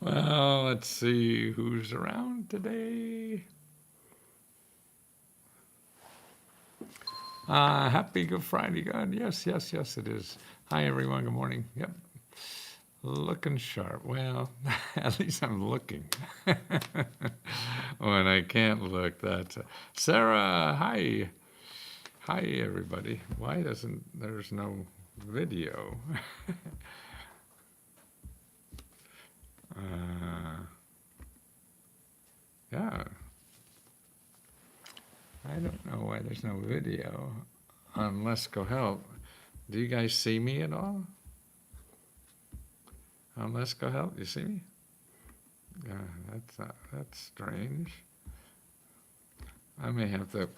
Well, let's see who's around today. Happy Good Friday, God. Yes, yes, yes, it is. Hi, everyone. Good morning. Yep. Looking sharp. Well, at least I'm looking. When I can't look, that's Sarah. Hi. Hi, everybody. Why doesn't there's no video? Yeah. I don't know why there's no video on Lesko Help. Do you guys see me at all? On Lesko Help, you see me? That's strange. I may have to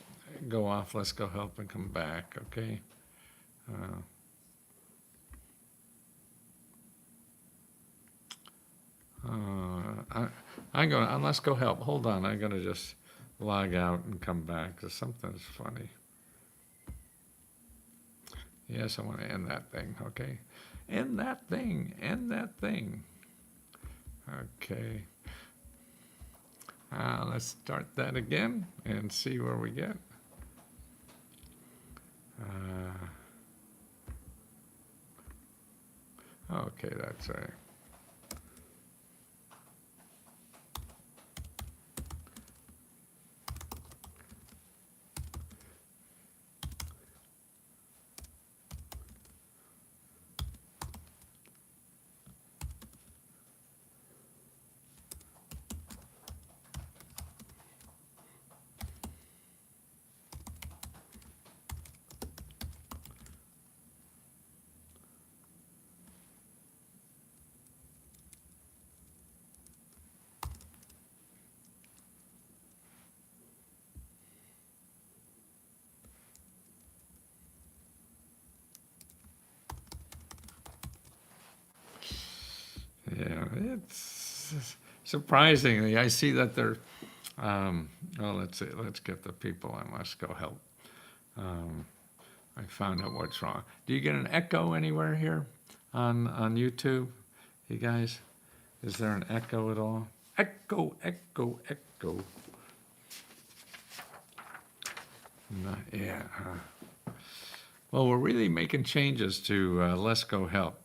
go off Lesko Help and come back, okay? I'm going on Lesko Help. Hold on, I'm gonna just log out and come back because something's funny. Yes, I want to end that thing, okay? End that thing, end that thing. Okay. Let's start that again and see where we get. Okay, that's right. Yeah, it's surprisingly, I see that they're, well, let's see, let's get the people on Let's Go Help. I found out what's wrong. Do you get an echo anywhere here on YouTube, you guys? Is there an echo at all? Echo, echo, echo. No, yeah. Well, we're really making changes to Let's Go Help.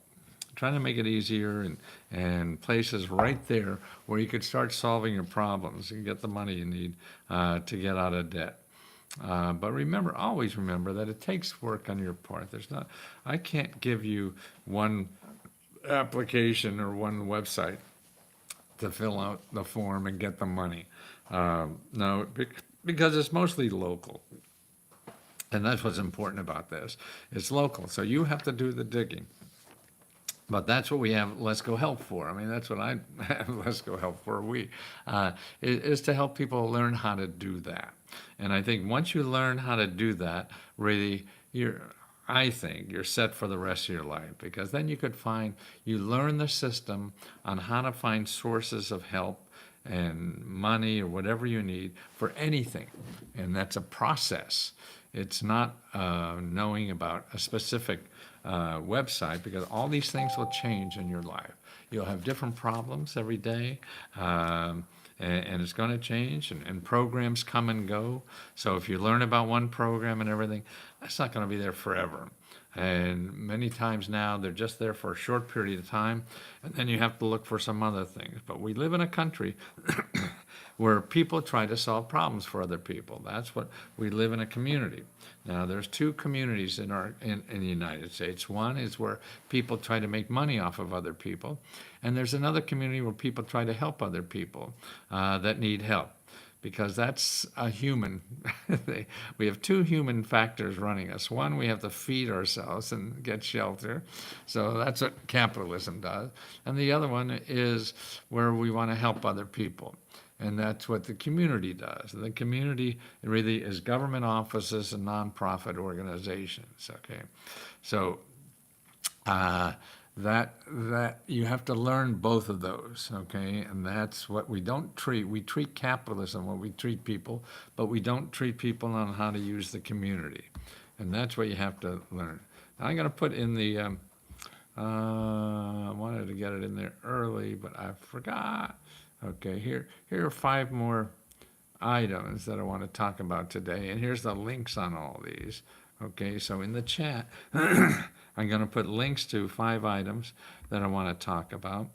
Trying to make it easier and places right there where you could start solving your problems and get the money you need to get out of debt. But remember, always remember that it takes work on your part. I can't give you one application or one website to fill out the form and get the money. No, because it's mostly local. And that's what's important about this. It's local, so you have to do the digging. But that's what we have Let's Go Help for. I mean, that's what I have Let's Go Help for. Is to help people learn how to do that. And I think once you learn how to do that, really, I think you're set for the rest of your life, because then you learn the system on how to find sources of help and money or whatever you need for anything. And that's a process. It's not knowing about a specific website, because all these things will change in your life. You'll have different problems every day, and it's going to change, and programs come and go. So if you learn about one program and everything, that's not going to be there forever. And many times now, they're just there for a short period of time, and then you have to look for some other things. But we live in a country where people try to solve problems for other people. That's what we live in, a community. Now, there's two communities in the United States. One is where people try to make money off of other people, and there's another community where people try to help other people that need help, because that's a human. We have two human factors running us. One, we have to feed ourselves and get shelter. So that's what capitalism does. And the other one is where we want to help other people. And that's what the community does. The community really is government offices and nonprofit organizations, okay? So that you have to learn both of those, okay? And that's what we don't treat. We treat capitalism when we treat people, but we don't treat people on how to use the community. And that's what you have to learn. Now I'm going to put in the I wanted to get it in there early, but I forgot. Okay, here are 5 more items that I want to talk about today, and here's the links on all these. Okay, so in the chat, I'm going to put links to 5 items that I want to talk about.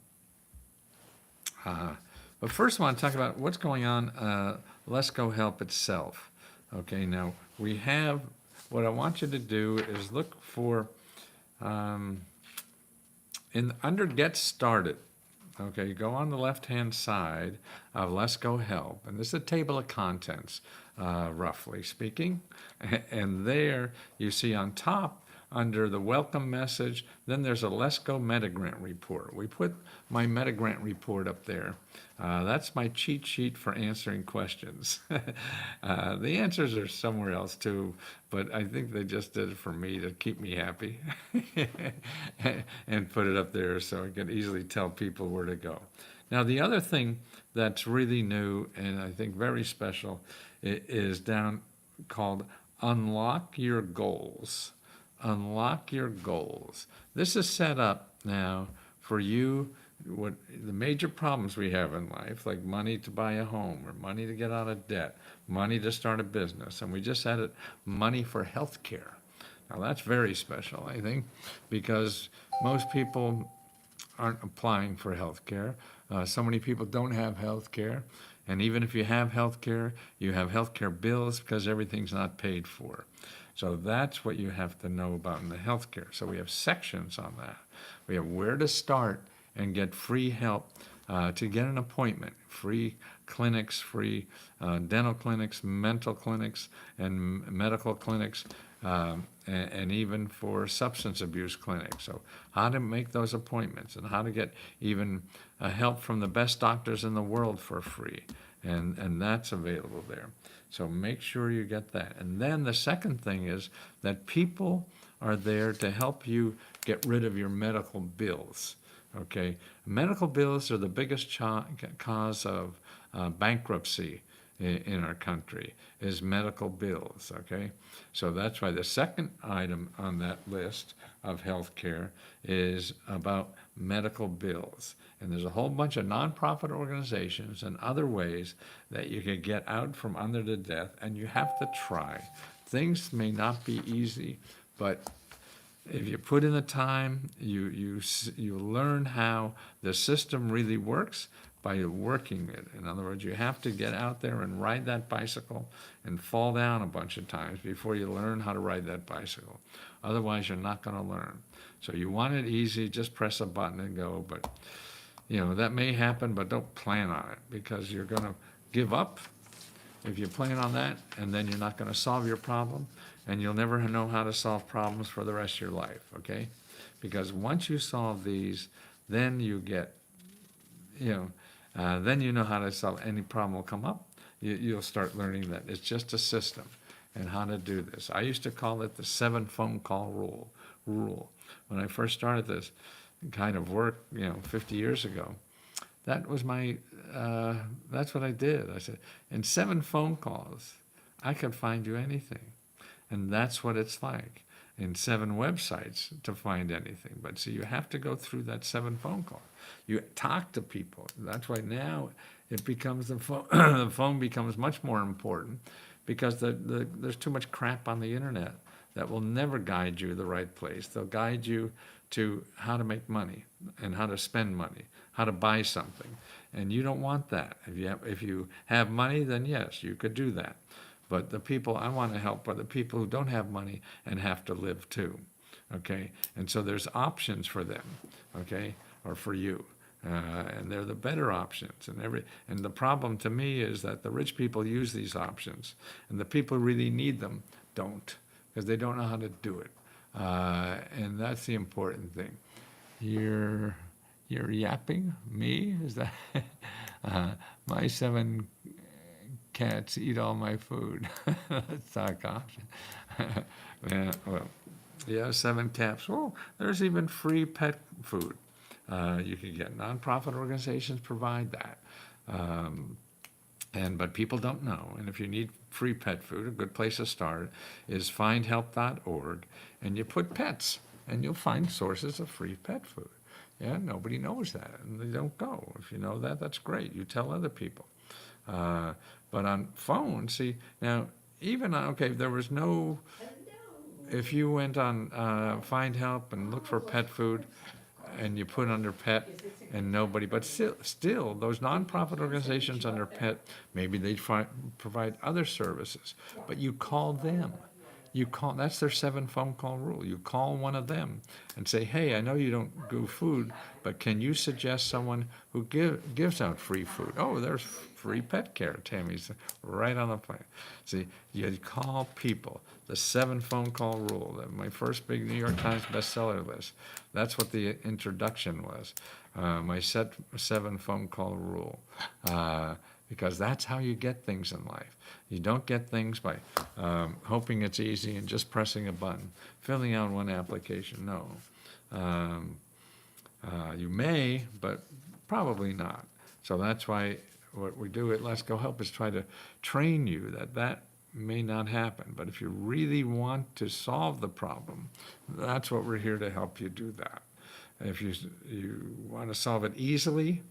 But first, I want to talk about what's going on Lesko Help itself. Okay, now we have, what I want you to do is look for, under Get Started. Okay, go on the left-hand side of Lesko Help, and this is a table of contents, roughly speaking. And there you see on top, under the welcome message, then there's a Lesko Metagrant report. We put my Metagrant report up there. That's my cheat sheet for answering questions. The answers are somewhere else too, but I think they just did it for me to keep me happy and put it up there so I can easily tell people where to go. Now, the other thing that's really new and I think very special is down called Unlock Your Goals. Unlock your goals. This is set up now for you, what the major problems we have in life, like money to buy a home or money to get out of debt, money to start a business, and we just added money for health care. Now that's very special, I think, because most people aren't applying for health care. So many people don't have health care, and even if you have health care, you have health care bills because everything's not paid for. So that's what you have to know about in the healthcare. So we have sections on that. We have where to start and get free help to get an appointment, free clinics, free dental clinics, mental clinics, and medical clinics, and even for substance abuse clinics. So how to make those appointments and how to get even help from the best doctors in the world for free. And that's available there. So make sure you get that. And then the second thing is that people are there to help you get rid of your medical bills. Okay, medical bills are the biggest cause of bankruptcy in our country, is medical bills. Okay, so that's why the second item on that list of health care is about medical bills. And there's a whole bunch of nonprofit organizations and other ways that you can get out from under the debt, and you have to try. Things may not be easy, but if you put in the time, you learn how the system really works by working it. In other words, you have to get out there and ride that bicycle and fall down a bunch of times before you learn how to ride that bicycle. Otherwise, you're not going to learn. So you want it easy, just press a button and go. But that may happen, but don't plan on it, because you're going to give up if you plan on that, and then you're not going to solve your problem, and you'll never know how to solve problems for the rest of your life, okay? Because once you solve these, then you get, then you know how to solve any problem will come up. You'll start learning that it's just a system and how to do this. I used to call it the 7 phone call rule. When I first started this kind of work, 50 years ago, that was that's what I did. I said, in 7 phone calls, I could find you anything. And that's what it's like in 7 websites to find anything. But so you have to go through that 7 phone calls. You talk to people. That's why now it becomes the phone becomes much more important, because there's too much crap on the internet that will never guide you the right place. They'll guide you to how to make money and how to spend money, how to buy something. And you don't want that. If you have money, then yes, you could do that. But the people I want to help are the people who don't have money and have to live too, okay? And so there's options for them, okay, or for you. And they're the better options. And the problem to me is that the rich people use these options, and the people who really need them don't, because they don't know how to do it. And that's the important thing. You're yapping? Me? Is that? My 7 cats eat all my food. Let's talk option. Yeah, 7 cats. Oh, there's even free pet food. You can get nonprofit organizations provide that. But people don't know. And if you need free pet food, a good place to start is findhelp.org, and you put pets. and you'll find sources of free pet food. Yeah, nobody knows that, and they don't go. If you know that, that's great. You tell other people. But on phone, see, now, even, okay, there was no, if you went on Find Help and look for pet food, and you put under pet and nobody, but still, those nonprofit organizations under pet, maybe they provide other services, but you call them. You call, that's their 7 phone call rule. You call one of them and say, hey, I know you don't do food, but can you suggest someone who gives out free food? Oh, there's free pet care, Tammy's right on the point. See, you call people, the 7 phone call rule, my first big New York Times bestseller list. That's what the introduction was, my 7 phone call rule, because that's how you get things in life. You don't get things by hoping it's easy and just pressing a button, filling out one application. No. You may, but probably not. So that's why what we do at Lesko Help is try to train you that may not happen. But if you really want to solve the problem, that's what we're here to help you do that. If you want to solve it easily,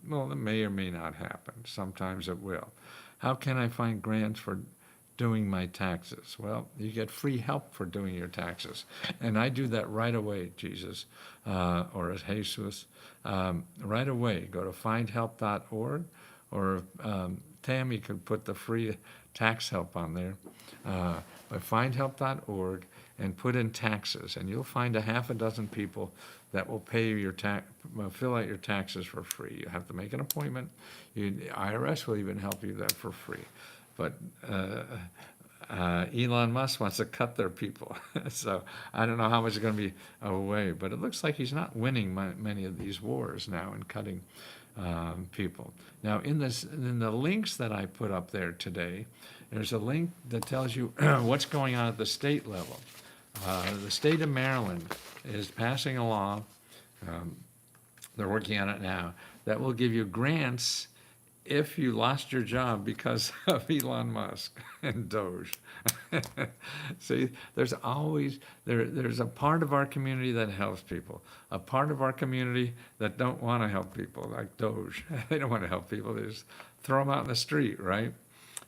well, it may or may not happen. Sometimes it will. How can I find grants for doing my taxes? Well, you get free help for doing your taxes. And I do that right away, Jesus, or as Jesus, right away. Go to findhelp.org, or Tammy could put the free tax help on there. But findhelp.org and put in taxes, and you'll find a half a dozen people that will pay your fill out your taxes for free. You have to make an appointment. The IRS will even help you that for free. But Elon Musk wants to cut their people. So I don't know how much is going to be away, but it looks like he's not winning many of these wars now in cutting people. Now in the links that I put up there today, there's a link that tells you what's going on at the state level. The state of Maryland is passing a law, they're working on it now, that will give you grants if you lost your job because of Elon Musk and DOGE. See, there's always, there's a part of our community that helps people, a part of our community that don't want to help people, like DOGE. They don't want to help people, they just throw them out in the street, right?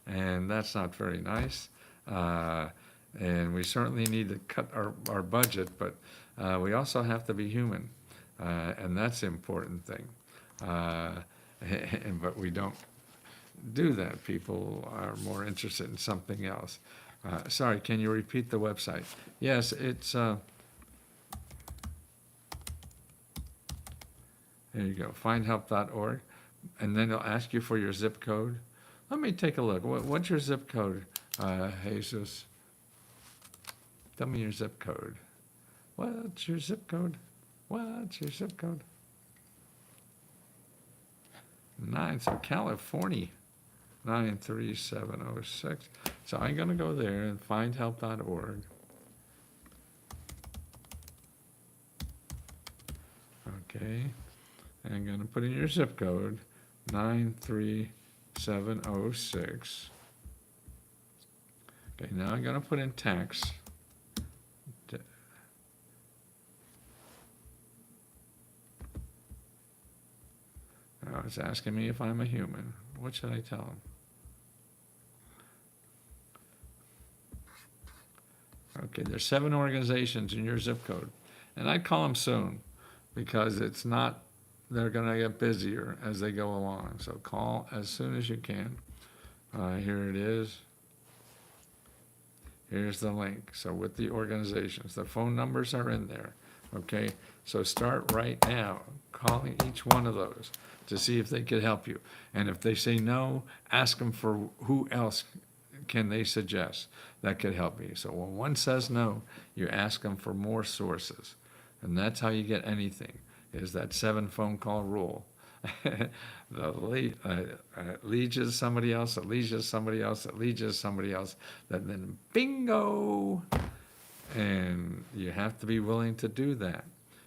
And that's not very nice. And we certainly need to cut our budget, but we also have to be human, and that's the important thing. But we don't do that. People are more interested in something else. Sorry, can you repeat the website? Yes, it's, there you go, findhelp.org, and then it'll ask you for your zip code. Let me take a look. What's your zip code, Jesus? Tell me your zip code. What's your zip code? What's your zip code? 9, so California, 93706. So I'm going to go there and findhelp.org. Okay, and I'm going to put in your zip code, 93706. Okay, now I'm going to put in tax. Now it's asking me if I'm a human. What should I tell him? Okay, there's 7 organizations in your zip code. And I'd call them soon because it's not, they're going to get busier as they go along. So call as soon as you can. Here it is. Here's the link. So with the organizations, the phone numbers are in there. Okay, so start right now calling each one of those to see if they could help you. And if they say no, ask them for who else can they suggest that could help you. So when one says no, you ask them for more sources. And that's how you get anything, is that 7 phone call rule. Leads is somebody else, that leads is somebody else, that leads is somebody else, that then bingo! And you have to be willing to do that.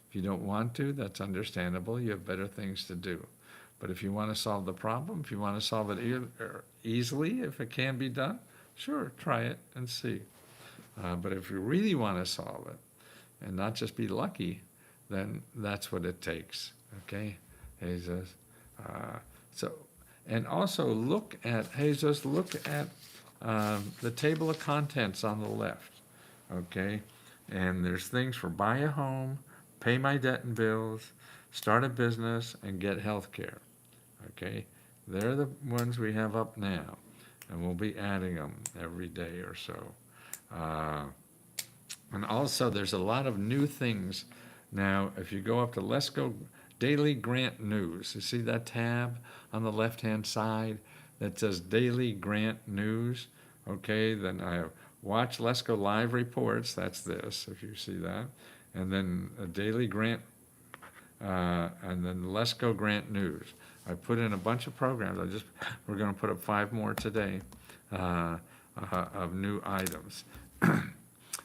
If you don't want to, that's understandable. You have better things to do. But if you want to solve the problem, if you want to solve it easily, if it can be done, sure, try it and see. But if you really want to solve it, and not just be lucky, then that's what it takes. Okay, Jesus. So, and also look at Jesus. Look at the table of contents on the left. Okay, and there's things for buy a home, pay my debt and bills, start a business, and get health care. Okay, they're the ones we have up now, and we'll be adding them every day or so. And also, there's a lot of new things now. If you go up to Lesko Daily Grant News, you see that tab on the left-hand side that says Daily Grant News? Okay, then I have Watch Lesko Live Reports, that's this, if you see that, and then a Daily Grant, and then Lesko Grant News. I put in a bunch of programs. We're going to put up 5 more today of new items.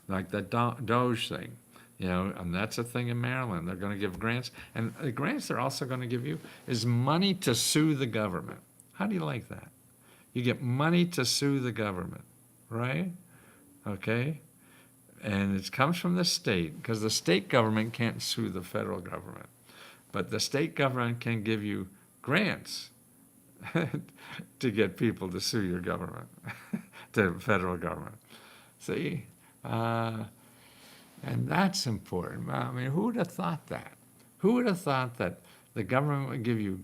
Like the DOGE thing, and that's a thing in Maryland. They're going to give grants, and the grants they're also going to give you is money to sue the government. How do you like that? You get money to sue the government, right? Okay? And it comes from the state, because the state government can't sue the federal government. But the state government can give you grants to get people to sue your government, to the federal government. See? And that's important. I mean, who would have thought that? Who would have thought that the government would give you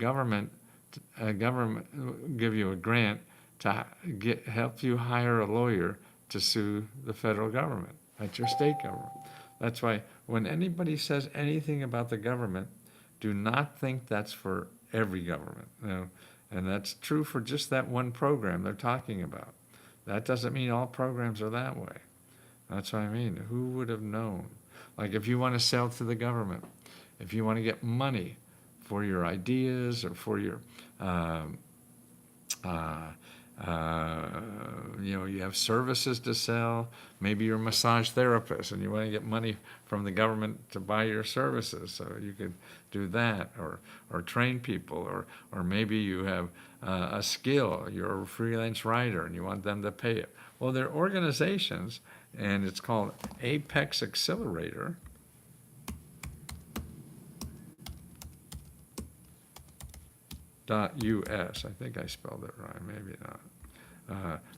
give you a grant to help you hire a lawyer to sue the federal government? That's your state government. That's why when anybody says anything about the government, do not think that's for every government. And that's true for just that one program they're talking about. That doesn't mean all programs are that way. That's what I mean. Who would have known? Like if you want to sell to the government, if you want to get money for your ideas or for your, you have services to sell. Maybe you're a massage therapist and you want to get money from the government to buy your services, so you could do that, or train people, or maybe you have a skill. You're a freelance writer and you want them to pay it. Well, there are organizations, and it's called Apex Accelerator. .us. I think I spelled it right, maybe not.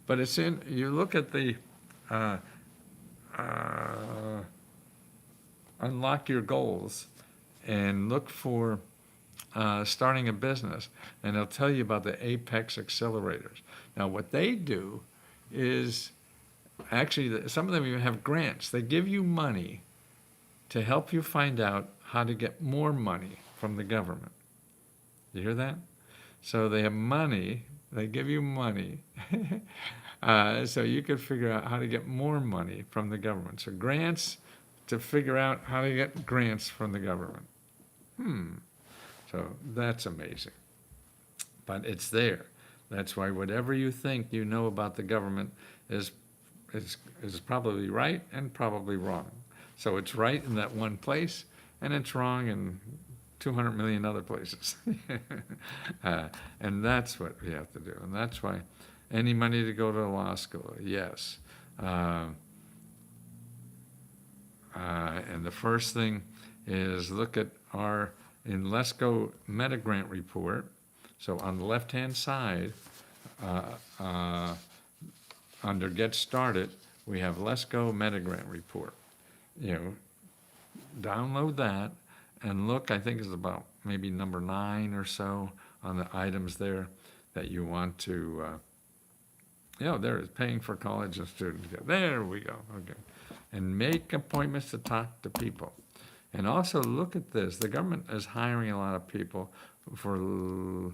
But it's in, you look at the unlock your goals and look for starting a business, and they'll tell you about the Apex Accelerators. Now, what they do is, actually, some of them even have grants. They give you money to help you find out how to get more money from the government. You hear that? So they have money, they give you money, so you could figure out how to get more money from the government. So grants to figure out how to get grants from the government. So that's amazing. But it's there. That's why whatever you think you know about the government is probably right and probably wrong. So it's right in that one place, and it's wrong in 200 million other places. And that's what we have to do. And that's why any money to go to law school, yes. And the first thing is look at in Lesko Meta Grant Report. So on the left-hand side, under Get Started, we have Lesko Meta Grant Report. Download that and look, I think it's about maybe number 9 or so on the items there that you want to, there is paying for college and students. There we go, okay. And make appointments to talk to people. And also look at this, the government is hiring a lot of people for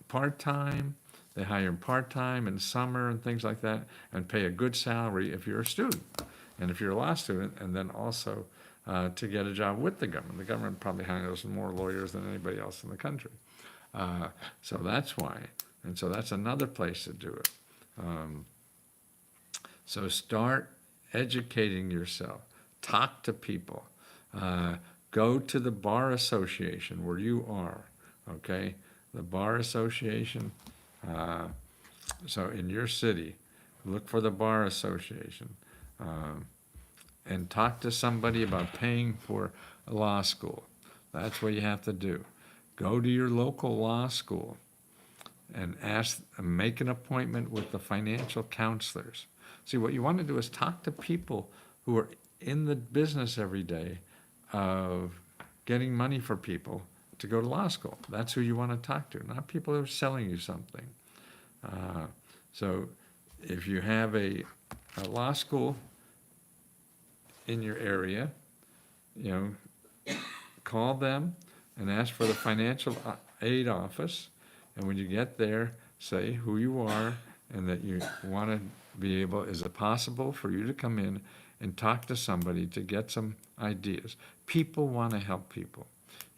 part-time. They hire part-time in summer and things like that, and pay a good salary if you're a student, and if you're a law student, and then also to get a job with the government. The government probably hires more lawyers than anybody else in the country. So that's why. And so that's another place to do it. So start educating yourself. Talk to people. Go to the Bar Association where you are, okay? The Bar Association. So in your city, look for the Bar Association. and talk to somebody about paying for a law school. That's what you have to do. Go to your local law school and make an appointment with the financial counselors. See, what you want to do is talk to people who are in the business every day of getting money for people to go to law school. That's who you want to talk to, not people who are selling you something. So if you have a law school in your area, call them and ask for the financial aid office. And when you get there, say who you are and that you want to be able, is it possible for you to come in and talk to somebody to get some ideas? People want to help people,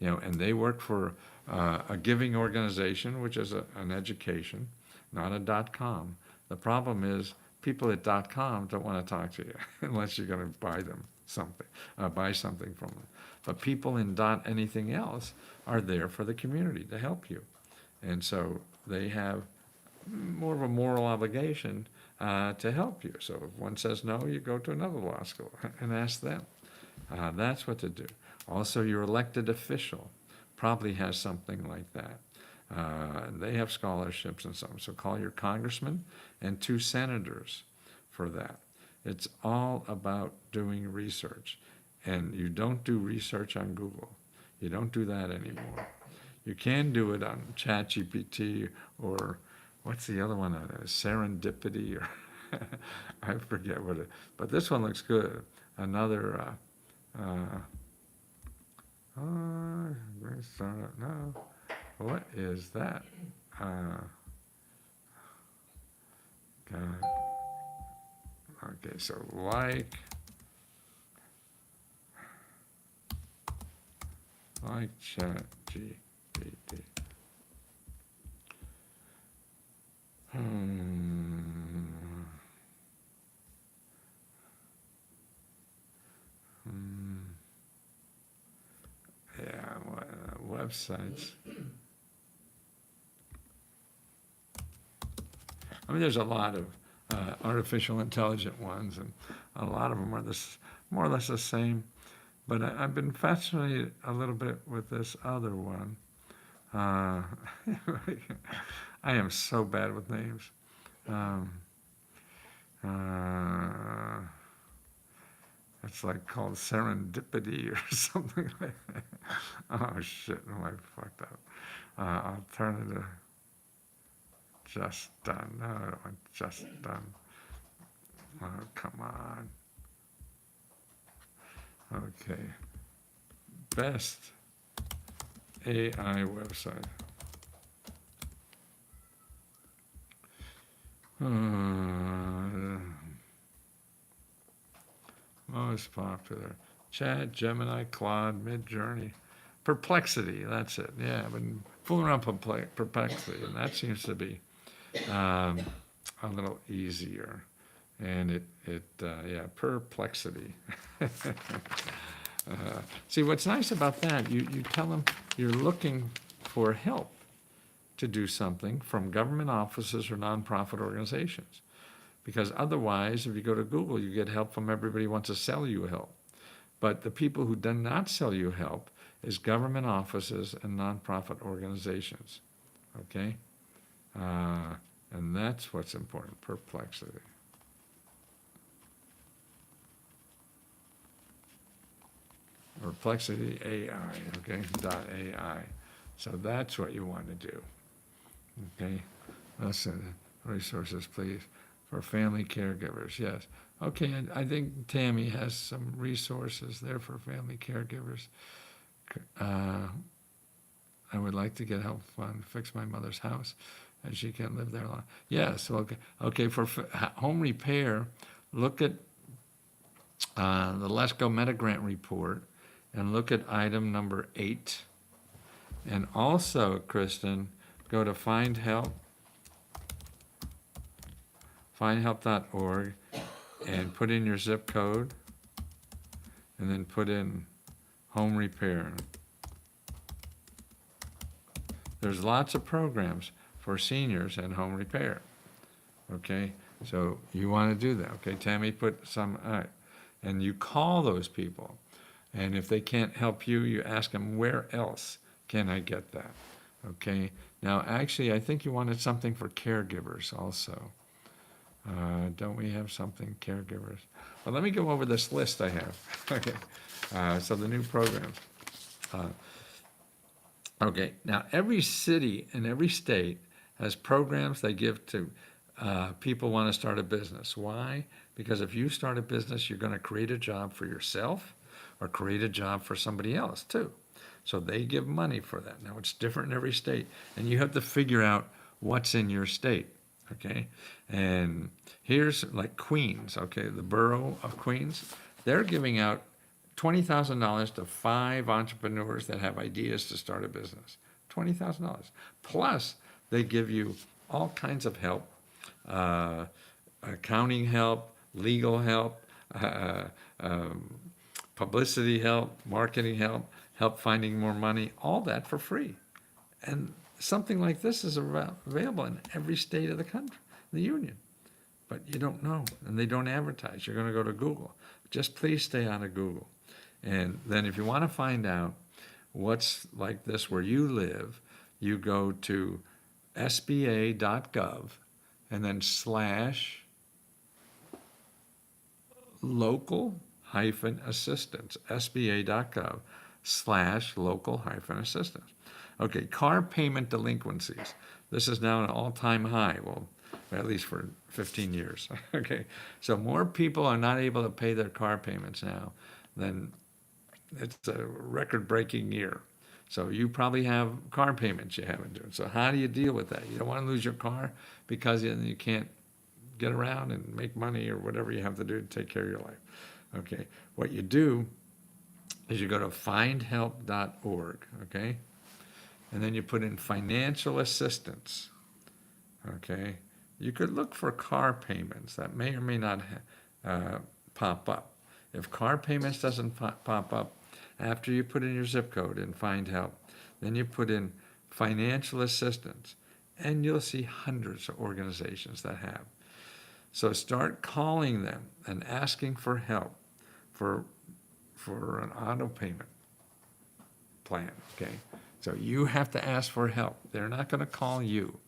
and they work for a giving organization, which is an education, not a .com. The problem is people at .com don't want to talk to you unless you're going to buy them something, buy something from them. But people in anything else are there for the community to help you. And so they have more of a moral obligation to help you. So if one says no, you go to another law school and ask them. That's what to do. Also, your elected official probably has something like that. They have scholarships and so on. So call your congressman and 2 senators for that. It's all about doing research. And you don't do research on Google. You don't do that anymore. You can do it on ChatGPT or what's the other one? Serendipity or I forget what it. But this one looks good. Another. No. What is that? Okay, so like ChatGPT. Yeah, websites. I mean, there's a lot of artificial intelligent ones, and a lot of them are more or less the same. But I've been fascinated a little bit with this other one. I am so bad with names. It's like called serendipity or something like that. Oh shit, I fucked up. Alternative. Just done. No, I don't want just done. Oh, come on. Okay. Best AI website. Most popular. Chat, Gemini, Claude, Midjourney. Perplexity, that's it. Yeah, I've been fooling around Perplexity, and that seems to be a little easier. And Perplexity. See, what's nice about that, you tell them you're looking for help to do something from government offices or nonprofit organizations. Because otherwise, if you go to Google, you get help from everybody who wants to sell you help. But the people who do not sell you help is government offices and nonprofit organizations. Okay? And that's what's important, Perplexity. Perplexity AI, okay, .ai. So that's what you want to do. Okay? Listen, resources, please, for family caregivers, yes. Okay, and I think Tammy has some resources there for family caregivers. I would like to get help fund fix my mother's house, and she can't live there long. Yes, okay. Okay, for home repair, look at the Lesko Metagrant report, and look at item number 8. And also, Kristen, go to findhelp.org, and put in your zip code, and then put in home repair. There's lots of programs for seniors and home repair. Okay, so you want to do that. Okay, Tammy put some. All right. And you call those people. And if they can't help you, you ask them, where else can I get that? Okay. Now, actually, I think you wanted something for caregivers also. Don't we have something, caregivers? Well, let me go over this list I have. Okay. So the new programs. Okay. Now, every city and every state has programs they give to people want to start a business. Why? Because if you start a business, you're going to create a job for yourself or create a job for somebody else too. So they give money for that. Now, it's different in every state, and you have to figure out what's in your state, okay? And here's like Queens, okay, the borough of Queens, they're giving out $20,000 to 5 entrepreneurs that have ideas to start a business. $20,000. Plus, they give you all kinds of help, accounting help, legal help, publicity help, marketing help, help finding more money, all that for free. And something like this is available in every state of the country, the union. But you don't know, and they don't advertise. You're going to go to Google. Just please stay out of Google. And then if you want to find out what's like this where you live, you go to sba.gov and then /local-assistance, sba.gov/local-assistance. Okay, car payment delinquencies. This is now an all-time high, well, at least for 15 years. Okay, so more people are not able to pay their car payments now than it's a record-breaking year. So you probably have car payments you haven't done. So how do you deal with that? You don't want to lose your car because you can't get around and make money or whatever you have to do to take care of your life. Okay, what you do is you go to findhelp.org, okay? And then you put in financial assistance, okay? You could look for car payments that may or may not pop up. If car payments doesn't pop up, after you put in your zip code and find help, then you put in financial assistance, and you'll see hundreds of organizations that have. So start calling them and asking for help for an auto payment plan, okay? So you have to ask for help. They're not going to call you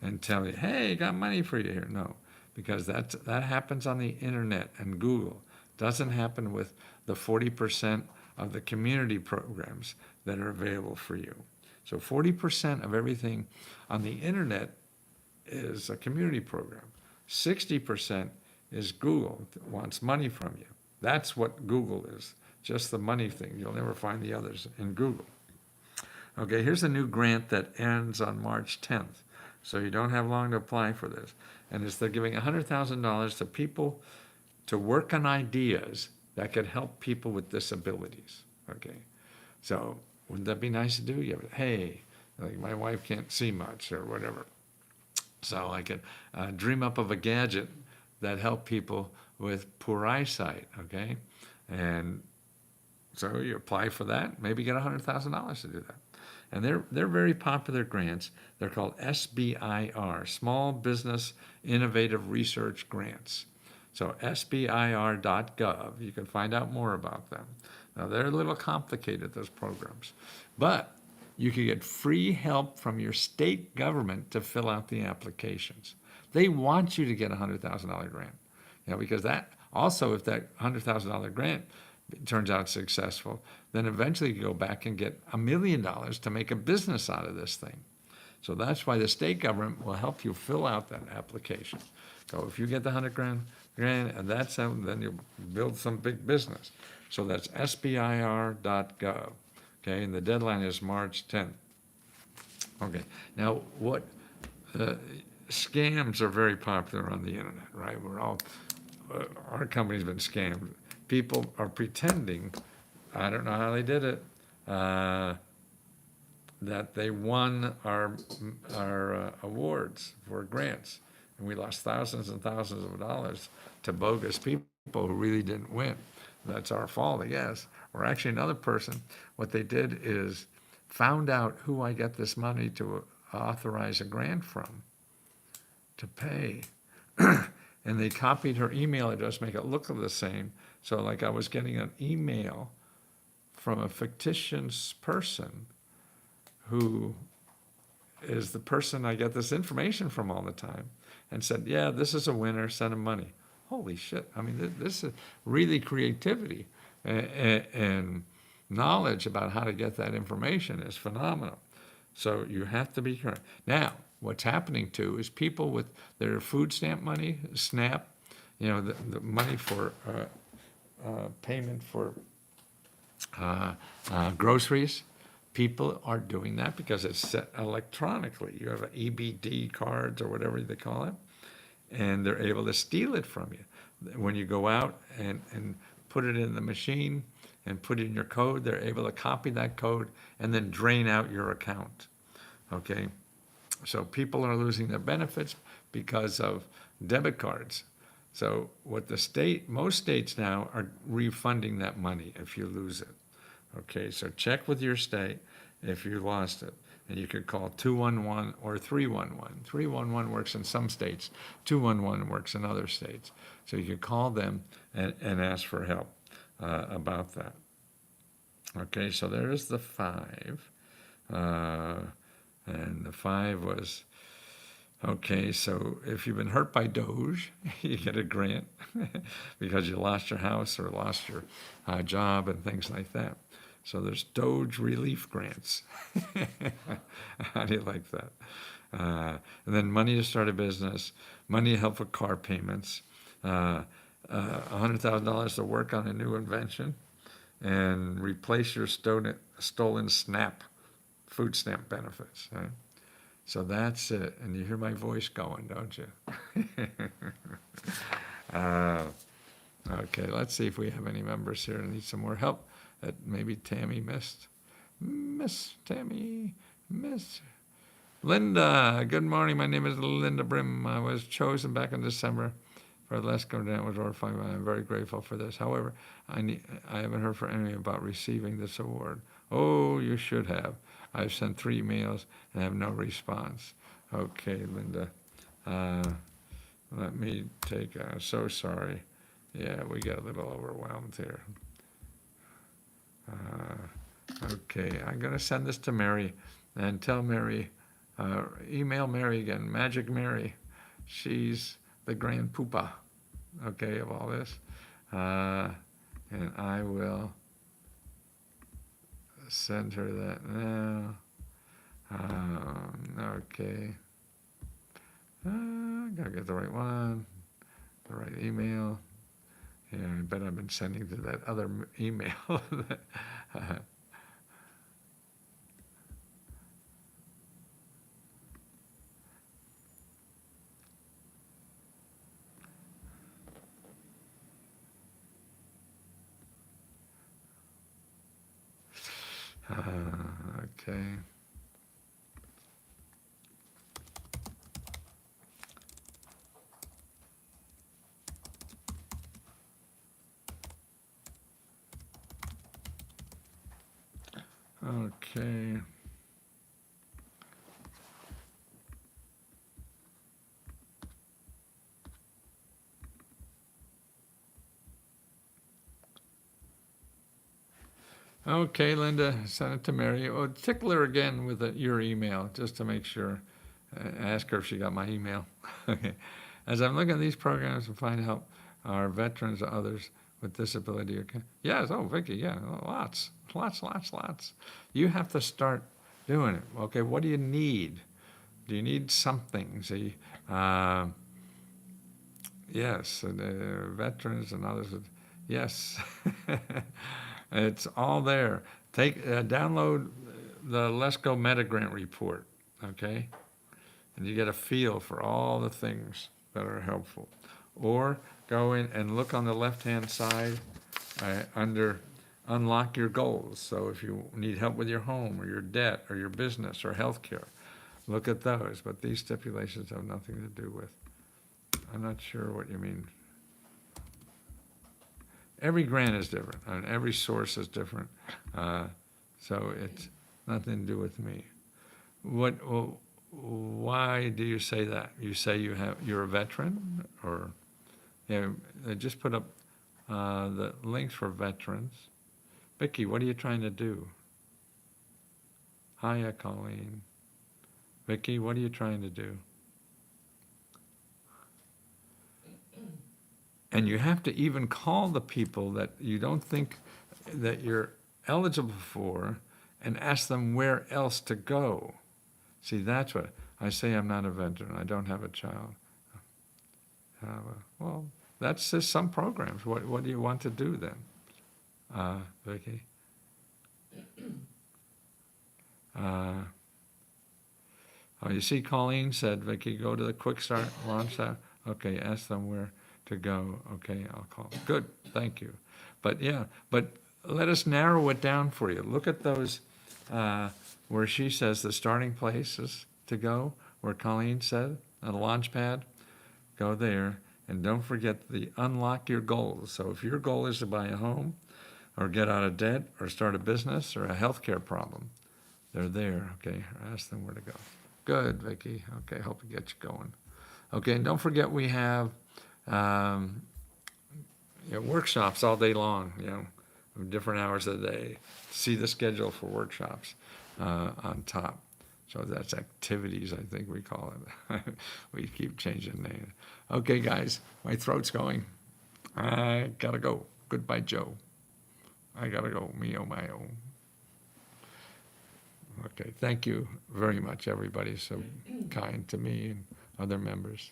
and tell you, hey, got money for you here. No, because that happens on the internet and Google. Doesn't happen with the 40% of the community programs that are available for you. So 40% of everything on the internet is a community program. 60% is Google that wants money from you. That's what Google is, just the money thing. You'll never find the others in Google. Okay, here's a new grant that ends on March 10th. So you don't have long to apply for this. And they're giving $100,000 to people to work on ideas that could help people with disabilities. Okay, so wouldn't that be nice to do? You have, hey, like my wife can't see much or whatever. So I could dream up of a gadget that helped people with poor eyesight, okay? And so you apply for that, maybe get $100,000 to do that. And they're very popular grants. They're called SBIR, Small Business Innovative Research Grants. So sbir.gov, you can find out more about them. Now they're a little complicated, those programs, but you can get free help from your state government to fill out the applications. They want you to get a $100,000 grant, because that also, if that $100,000 grant turns out successful, then eventually you go back and get $1 million to make a business out of this thing. So that's why the state government will help you fill out that application. So if you get the $100,000 grant, and then you'll build some big business. So that's sbir.gov. Okay, and the deadline is March 10th. Okay, now what scams are very popular on the internet, right? We're all our company's been scammed. People are pretending, I don't know how they did it, that they won our awards for grants, and we lost thousands and thousands of dollars to bogus people who really didn't win. That's our fault, I guess. Or actually another person, what they did is found out who I get this money to authorize a grant from, to pay. and they copied her email address, make it look the same. So like I was getting an email from a fictitious person who is the person I get this information from all the time, and said, yeah, this is a winner, send him money. Holy shit. I mean, this is really creativity and knowledge about how to get that information is phenomenal. So you have to be current. Now, what's happening too is people with their food stamp money, SNAP, you know, the money for payment for groceries, people are doing that because it's set electronically. You have an EBD cards or whatever they call it, and they're able to steal it from you. When you go out and put it in the machine and put in your code, they're able to copy that code and then drain out your account, okay? So people are losing their benefits because of debit cards. So what the state, most states now are refunding that money if you lose it. Okay, so check with your state if you lost it. And you could call 211 or 311. 311 works in some states. 211 works in other states. So you could call them and ask for help about that. Okay, so there's the 5. And the 5 was, okay, so if you've been hurt by DOGE, you get a grant because you lost your house or lost your job and things like that. So there's DOGE relief grants. How do you like that? And then money to start a business, money to help with car payments, $100,000 to work on a new invention, and replace your stolen SNAP, food stamp benefits. Right? So that's it. And you hear my voice going, don't you? Okay, let's see if we have any members here who need some more help that maybe Tammy missed. Miss Linda, good morning. My name is Linda Brim. I was chosen back in December for Lesko with Order 5. I'm very grateful for this. However, I haven't heard from anyone about receiving this award. Oh, you should have. I've sent 3 emails and have no response. Okay, Linda. Let me take, so sorry. Yeah, we got a little overwhelmed here. Okay, I'm going to send this to Mary and tell Mary, email Mary again, Magic Mary. She's the grand poopa, okay, of all this. And I will send her that now. Okay. I gotta get the right one, the right email. Yeah, I bet I've been sending to that other email. Okay. Okay. Okay, Linda, send it to Mary. Oh, tickle her again with your email, just to make sure. Ask her if she got my email. Okay. As I'm looking at these programs to find help, our veterans or others with disability. Okay. Yes, oh, Vicky, yeah, lots. You have to start doing it. Okay, what do you need? Do you need something? See, yes, veterans and others. Yes. It's all there. Download the Lesko Meta Grant report, okay? And you get a feel for all the things that are helpful. Or go in and look on the left-hand side under Unlock Your Goals. So if you need help with your home or your debt or your business or healthcare, look at those. But these stipulations have nothing to do with. I'm not sure what you mean. Every grant is different, and every source is different, so it's nothing to do with me. Why do you say that? You say you're a veteran, or? Yeah, they just put up the links for veterans. Vicki, what are you trying to do? Hiya, Colleen. Vicki, what are you trying to do? And you have to even call the people that you don't think that you're eligible for and ask them where else to go. See, that's what I say. I'm not a veteran. I don't have a child. Well, that's just some programs. What do you want to do then, Vicki? Oh, you see, Colleen said, Vicki, go to the Quick Start Launch Out. Okay, ask them where to go. Okay, I'll call. Good, thank you. But yeah, but let us narrow it down for you. Look at those where she says the starting places to go, where Colleen said, a launch pad, go there. And don't forget the unlock your goals. So if your goal is to buy a home or get out of debt or start a business or a healthcare problem, they're there, okay? Ask them where to go. Good, Vicki. Okay, hope it gets you going. Okay, and don't forget we have workshops all day long, different hours of the day. See the schedule for workshops on top. So that's activities, I think we call it. We keep changing names. Okay, guys, my throat's going. I gotta go. Goodbye, Joe. I gotta go. Me, oh, my, oh. Okay, thank you very much, everybody. So kind to me and other members.